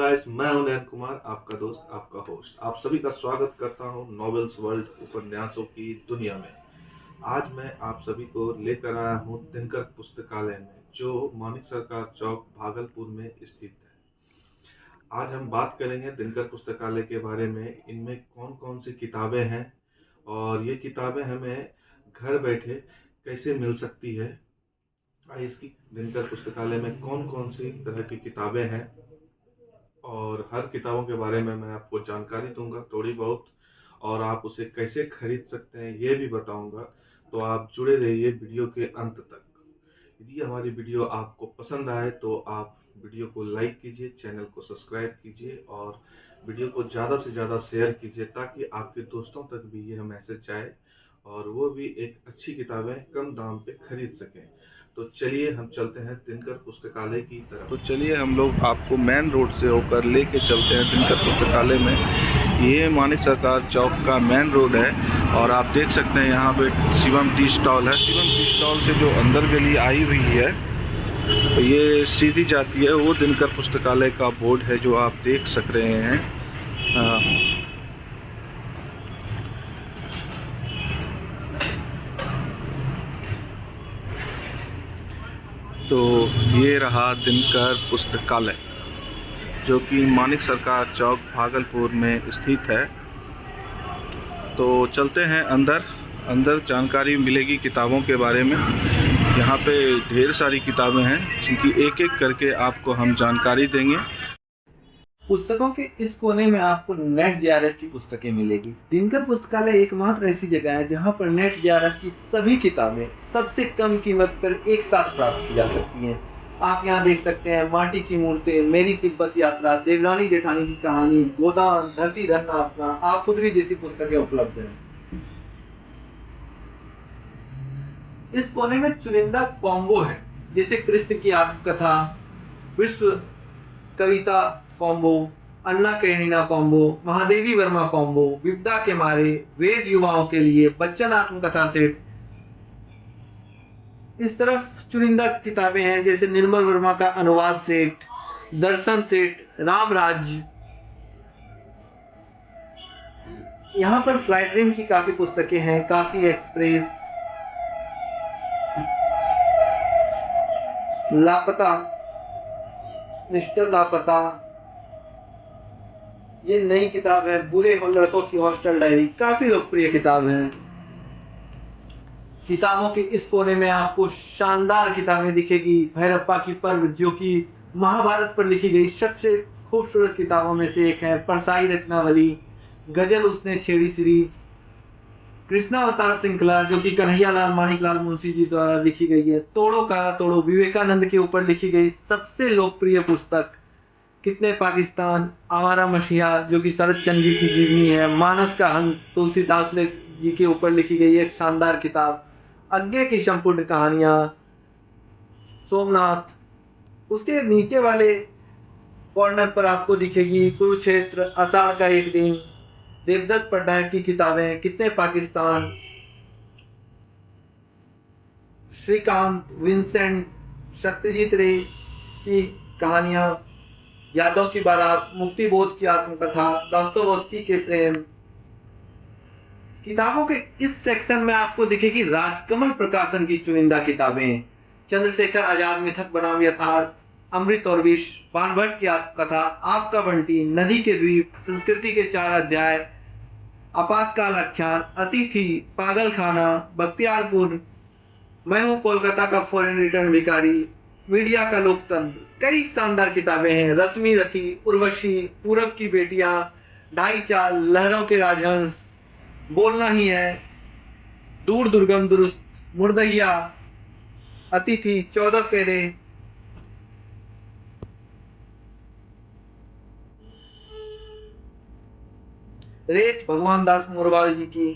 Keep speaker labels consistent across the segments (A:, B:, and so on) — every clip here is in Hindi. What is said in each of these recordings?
A: गाइस, मैं हूं नयन कुमार, आपका दोस्त, आपका होस्ट। आप सभी का स्वागत करता हूं नॉवेल्स वर्ल्ड उपन्यासों की दुनिया में। आज मैं आप सभी को लेकर आया हूं दिनकर पुस्तकालय में, जो मानिक सरकार चौक भागलपुर में स्थित है। आज हम बात करेंगे दिनकर पुस्तकालय के बारे में। इनमें कौन कौन सी किताबें हैं और ये किताबें हमें घर बैठे कैसे मिल सकती है। इसकी दिनकर पुस्तकालय में कौन कौन सी तरह की किताबें हैं और हर किताबों के बारे में मैं आपको जानकारी दूंगा थोड़ी बहुत, और आप उसे कैसे खरीद सकते हैं ये भी बताऊंगा। तो आप जुड़े रहिए वीडियो के अंत तक। यदि हमारी वीडियो आपको पसंद आए तो आप वीडियो को लाइक कीजिए, चैनल को सब्सक्राइब कीजिए और वीडियो को ज़्यादा से ज़्यादा शेयर कीजिए, ताकि आपके दोस्तों तक भी यह मैसेज जाए और वो भी एक अच्छी किताबें कम दाम पे खरीद सकें। तो चलिए हम चलते हैं दिनकर पुस्तकालय की तरफ। तो चलिए हम लोग आपको मेन रोड से होकर लेके चलते हैं दिनकर पुस्तकालय में। ये मानिक सरकार चौक का मेन रोड है और आप देख सकते हैं यहाँ पे शिवम टी स्टॉल है। शिवम टी स्टॉल से जो अंदर गली आई हुई है ये सीधी जाती है वो दिनकर पुस्तकालय का बोर्ड है जो आप देख सक रहे हैं। तो ये रहा दिनकर पुस्तकालय, जो कि मानिक सरकार चौक भागलपुर में स्थित है। तो चलते हैं अंदर जानकारी मिलेगी किताबों के बारे में। यहाँ पे ढेर सारी किताबें हैं जिनकी एक एक करके आपको हम जानकारी देंगे।
B: पुस्तकों के इस कोने में आपको नेट जेआरएफ की पुस्तकें मिलेगी। दिनकर पुस्तकालय एकमात्र ऐसी जगह है जहां पर नेट जेआरएफ की सभी किताबें सबसे कम कीमत पर एक साथ प्राप्त की जा सकती हैं। आप यहां देख सकते हैं माटी की मूर्तें, मेरी तिब्बत यात्रा, देवरानी जेठानी की कहानी, गोदान, धरती धरना अपना, आप खुदरी जैसी पुस्तकें उपलब्ध हैं। इस कोने में चुनिंदा कॉम्बो है, जैसे कृष्ण की आत्मकथा, विश्व कविता combo, Anna Karenina combo, Mahadevi Varma combo, विपदा के मारे, वेद युवाओं के लिए, बच्चन आत्मकथा सेट। इस तरफ चुनिंदा किताबें हैं जैसे निर्मल वर्मा का अनुवाद सेट, दर्शन सेट, राम राज्य। यहाँ पर फ्लाइट ड्रीम की काफी पुस्तकें हैं, काशी एक्सप्रेस, लापता, मिस्टर लापता। ये नई किताब है, बुरे लड़कों की हॉस्टल डायरी, काफी लोकप्रिय किताब है। किताबों के इस कोने में आपको शानदार किताबें दिखेगी। भैरप्पा की पर्व, जो कि महाभारत पर लिखी गई सबसे खूबसूरत किताबों में से एक है। परसाई रचनावली, गजल उसने छेड़ी सीरीज, कृष्णावतार श्रृंखला, जो कि कन्हैयालाल माणिकलाल मुंशी जी द्वारा लिखी गई है। तोड़ो काला तोड़ो, विवेकानंद के ऊपर लिखी गई सबसे लोकप्रिय पुस्तक। कितने पाकिस्तान, आवारा मसीहा, जो कि शरद चंद्र जी की जीवनी है। मानस का हंस, तुलसीदास जी के ऊपर लिखी गई एक शानदार किताब। अज्ञे की संपूर्ण कहानियां, सोमनाथ। उसके नीचे वाले कॉर्नर पर आपको दिखेगी कुरुक्षेत्र, आषाढ़ का एक दिन, देवदत्त पट्टनायक की किताबें, कितने पाकिस्तान, श्रीकांत, विंसेंट, सत्यजीत रे की कहानियां, यादव की बारात, मुक्ति बोध की आत्मकथा, दोस्तोयेवस्की के प्रेम। किताबों के इस सेक्शन में आपको दिखेगी राजकमल प्रकाशन की चुनिंदा किताबें। चंद्रशेखर आजाद मिथक बनाम यथार्थ, अमृत और विष, बाणभट्ट की आत्मकथा, आपका बंटी, नदी के द्वीप, संस्कृति के 4 अध्याय, आपातकाल आख्यान, अतिथि, पागल खाना, बख्तियारपुर, मैं हूं कोलकाता का फॉरेन रिटर्न भिखारी, मीडिया का लोकतंत्र। कई शानदार किताबें हैं। रश्मि रथी, उर्वशी, पूरब की बेटियां, ढाई चाल, लहरों के राजहंस, बोलना ही है, दूर दुर्गम दुरुस्त, मुर्दहिया, अतिथि, 14 फेरे। रेत भगवान दास मोरवाल जी की।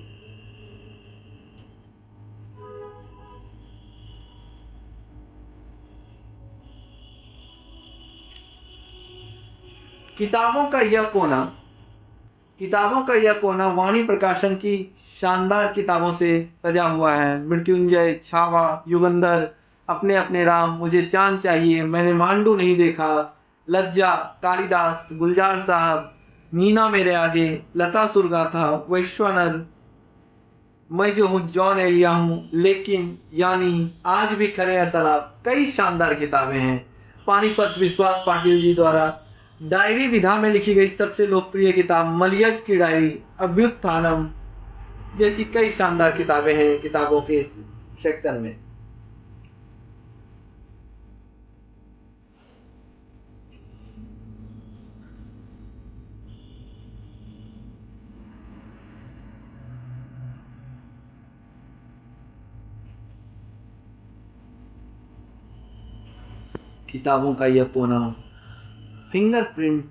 B: किताबों का यह कोना वाणी प्रकाशन की शानदार किताबों से सजा हुआ है। मृत्युंजय, छावा, युगंधर, अपने अपने राम, मुझे चांद चाहिए, मैंने मांडू नहीं देखा, लज्जा, कालिदास, गुलजार साहब, मीना मेरे आगे, लता सुरगाथा, वैश्वानर, मैं जो हूँ जॉन एलिया हूँ, लेकिन, यानी, आज भी खरे हैं तालाब, कई शानदार किताबें हैं। पानीपत विश्वास पाटिल जी द्वारा डायरी विधा में लिखी गई सबसे लोकप्रिय किताब मलियज की डायरी, अभ्युत्थानम जैसी कई शानदार किताबें हैं किताबों के सेक्शन में। किताबों का यह कोना फिंगरप्रिंट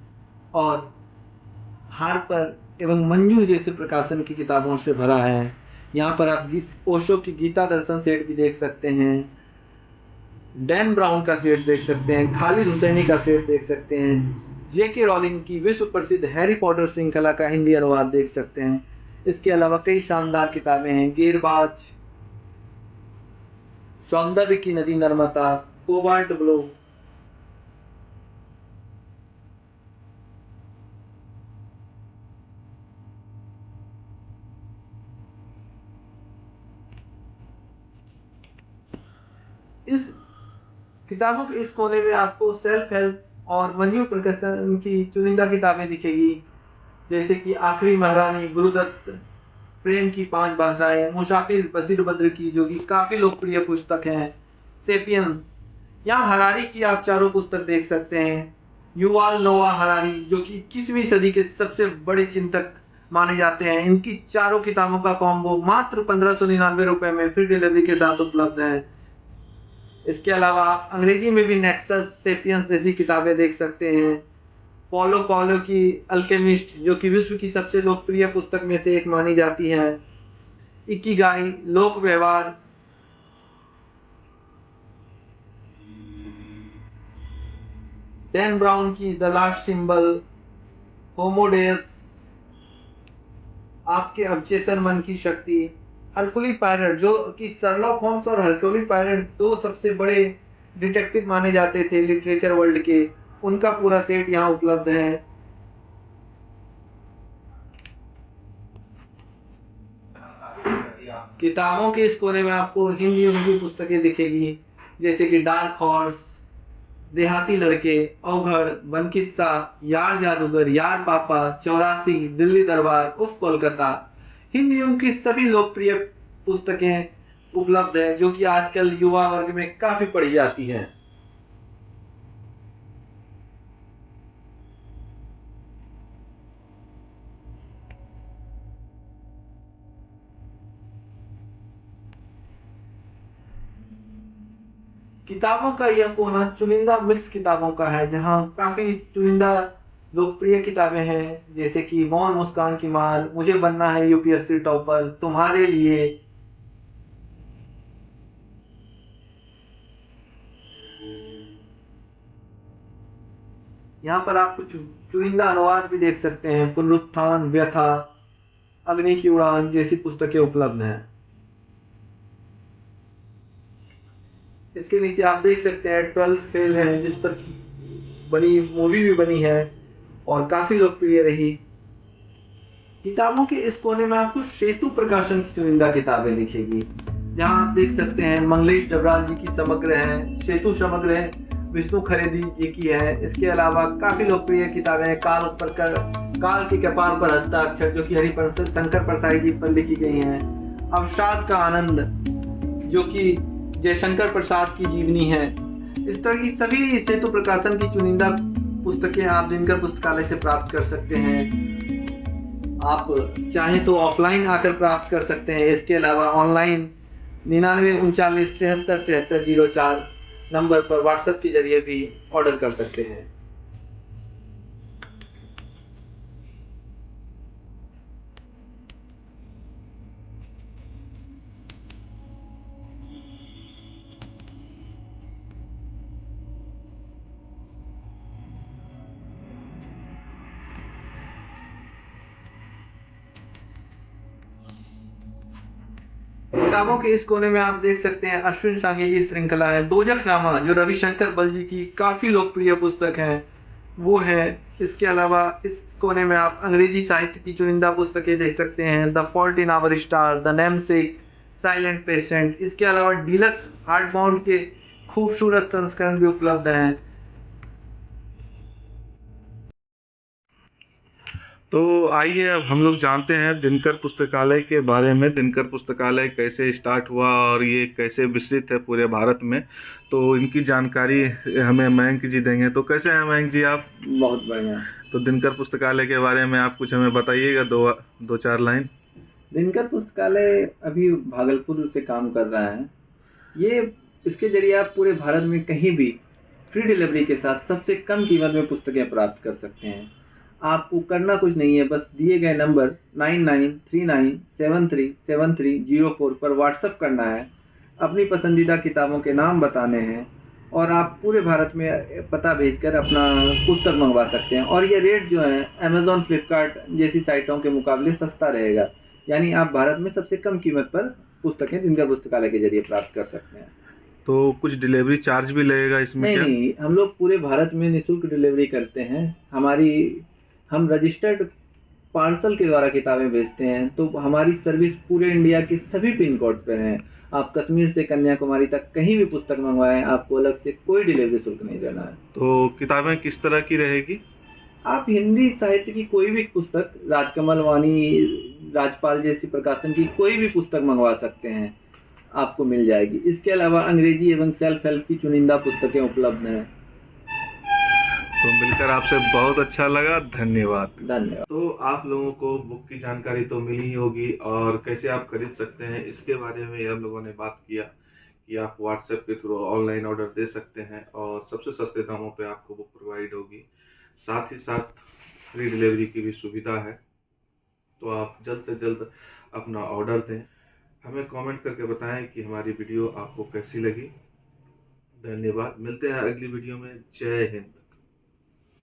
B: और हार्पर एवं मंजू जैसे प्रकाशन की किताबों से भरा है। यहाँ पर आप ओशो की गीता दर्शन सेट भी देख सकते हैं, डैन ब्राउन का सेट देख सकते हैं, खालिद हुसैनी का सेट देख सकते हैं, जेके रॉलिंग की विश्व प्रसिद्ध हैरी पॉटर श्रृंखला का हिंदी अनुवाद देख सकते हैं। इसके अलावा कई शानदार किताबें हैं, गेरबाज, सौंदर्य की नदी नर्मदा, कोबाल्ट ब्लू। इस किताबों के इस कोने में आपको सेल्फ हेल्प और मंजू प्रकाशन की चुनिंदा किताबें दिखेगी, जैसे कि आखिरी महारानी, गुरुदत्त, प्रेम की 5 भाषाएं, मुसाफिर बशीर बद्र की जो कि काफी लोकप्रिय पुस्तक है, सेपियंस। यहाँ हरारी की आप चारों पुस्तक देख सकते हैं, युवाल नोआ हरारी जो कि 21वीं सदी के सबसे बड़े चिंतक माने जाते हैं। इनकी चारों किताबों का कॉम्बो मात्र 1599 रुपए में फ्री डिलीवरी के साथ उपलब्ध है। इसके अलावा आप अंग्रेजी में भी नेक्सस, सेपियंस जैसी किताबें देख सकते हैं। पॉलो कॉलो की अल्केमिस्ट जो कि विश्व की सबसे लोकप्रिय पुस्तक में से एक मानी जाती है, इकिगाई, लोक व्यवहार, डैन ब्राउन की द लास्ट सिंबल, होमोडेस, आपके अवचेतन मन की शक्ति, हरकुली पायरट जो कि शर्लॉक होम्स और हरकुली पायरट दो सबसे बड़े डिटेक्टिव माने जाते थे लिटरेचर वर्ल्ड के, उनका पूरा सेट यहाँ उपलब्ध है। किताबों के इस कोने में आपको हिंदी और उर्दू पुस्तकें दिखेगी, जैसे कि डार्क हॉर्स, देहाती लड़के, अवघड़, बनकिस्सा, यार जादूगर, यार पापा, 84, दिल्ली दरबार, उफ कोलकाता। हिंदी की सभी लोकप्रिय पुस्तकें उपलब्ध है जो कि आजकल युवा वर्ग में काफी पढ़ी जाती हैं। किताबों का यह कोना चुनिंदा मिक्स किताबों का है, जहाँ काफी चुनिंदा लोकप्रिय किताबें हैं, जैसे कि मौन मुस्कान की मार, मुझे बनना है यूपीएससी टॉपर, तुम्हारे लिए। यहाँ पर आप कुछ चुनिंदा अनुवाद भी देख सकते हैं, पुनरुत्थान, व्यथा, अग्नि की उड़ान जैसी पुस्तकें उपलब्ध हैं। इसके नीचे आप देख सकते हैं 12th फेल है, जिस पर बनी मूवी भी बनी है और काफी लोकप्रिय रही। किताबों के इस कोने में आपको सेतु प्रकाशन की चुनिंदा किताबें दिखेगी, जहाँ आप देख सकते हैं मंगलेश डबराल जी की समग्र है, सेतु समग्र है, विष्णु खरेदी जी की है। इसके अलावा काफी लोकप्रिय किताबें हैं, काल के कपाल पर हस्ताक्षर जो कि शंकर प्रसाद जी पर लिखी गई हैं, अवसाद का आनंद जो कि जयशंकर प्रसाद की जीवनी है। इस तरह की सभी सेतु प्रकाशन की चुनिंदा पुस्तकें आप दिनकर पुस्तकालय से प्राप्त कर सकते हैं। आप चाहें तो ऑफलाइन आकर प्राप्त कर सकते हैं। इसके अलावा ऑनलाइन 9939737304 नंबर पर व्हाट्सएप के जरिए भी ऑर्डर कर सकते हैं। किताबों के इस कोने में आप देख सकते हैं अश्विन सांघी की श्रृंखला है, दोजखनामा जो रविशंकर बल जी की काफी लोकप्रिय पुस्तक है। वो है। इसके अलावा इस कोने में आप अंग्रेजी साहित्य की चुनिंदा पुस्तकें देख सकते हैं। The fault in our star, the namesake, silent patient. इसके अलावा डीलक्स हार्ड बाउंड के खूबसूरत संस्करण भी उपलब्ध हैं।
A: तो आइए अब हम लोग जानते हैं दिनकर पुस्तकालय के बारे में। दिनकर पुस्तकालय कैसे स्टार्ट हुआ और ये कैसे विस्तृत है पूरे भारत में, तो इनकी जानकारी हमें मयंक जी देंगे। तो कैसे हैं मयंक जी आप?
B: बहुत बढ़िया।
A: तो दिनकर पुस्तकालय के बारे में आप कुछ हमें बताइएगा, दो चार लाइन।
B: दिनकर पुस्तकालय अभी भागलपुर से काम कर रहा है। ये इसके जरिए आप पूरे भारत में कहीं भी फ्री डिलीवरी के साथ सबसे कम कीमत में पुस्तकें प्राप्त कर सकते हैं। आपको करना कुछ नहीं है, बस दिए गए नंबर 9939737304 पर व्हाट्सएप करना है, अपनी पसंदीदा किताबों के नाम बताने हैं और आप पूरे भारत में पता भेजकर अपना पुस्तक मंगवा सकते हैं। और ये रेट जो है अमेजॉन, फ्लिपकार्ट जैसी साइटों के मुकाबले सस्ता रहेगा। यानी आप भारत में सबसे कम कीमत पर पुस्तकें दिनकर पुस्तकालय के जरिए प्राप्त कर सकते हैं।
A: तो कुछ डिलीवरी चार्ज भी लगेगा इसमें?
B: नहीं
A: क्या
B: नहीं, हम लोग पूरे भारत में निःशुल्क डिलीवरी करते हैं। हम रजिस्टर्ड पार्सल के द्वारा किताबें भेजते हैं, तो हमारी सर्विस पूरे इंडिया के सभी पिन कोड पर है। आप कश्मीर से कन्याकुमारी तक कहीं भी पुस्तक मंगवाएं, आपको अलग से कोई डिलीवरी शुल्क नहीं देना है।
A: तो किताबें किस तरह की रहेगी?
B: आप हिंदी साहित्य की कोई भी पुस्तक, राजकमल वाणी, राजपाल जैसी प्रकाशन की कोई भी पुस्तक मंगवा सकते हैं, आपको मिल जाएगी। इसके अलावा अंग्रेजी एवं सेल्फ हेल्प की चुनिंदा पुस्तकें उपलब्ध हैं।
A: तो मिलकर आपसे बहुत अच्छा लगा, धन्यवाद।
B: धन्यवाद।
A: तो आप लोगों को बुक की जानकारी तो मिली ही होगी और कैसे आप खरीद सकते हैं इसके बारे में हम लोगों ने बात किया कि आप व्हाट्सएप के थ्रू ऑनलाइन ऑर्डर दे सकते हैं और सबसे सस्ते दामों पे आपको बुक प्रोवाइड होगी। साथ ही साथ फ्री डिलीवरी की भी सुविधा है। तो आप जल्द से जल्द अपना ऑर्डर दें। हमें कमेंट करके बताएं कि हमारी वीडियो आपको कैसी लगी। धन्यवाद। मिलते हैं अगली वीडियो में। जय हिंद।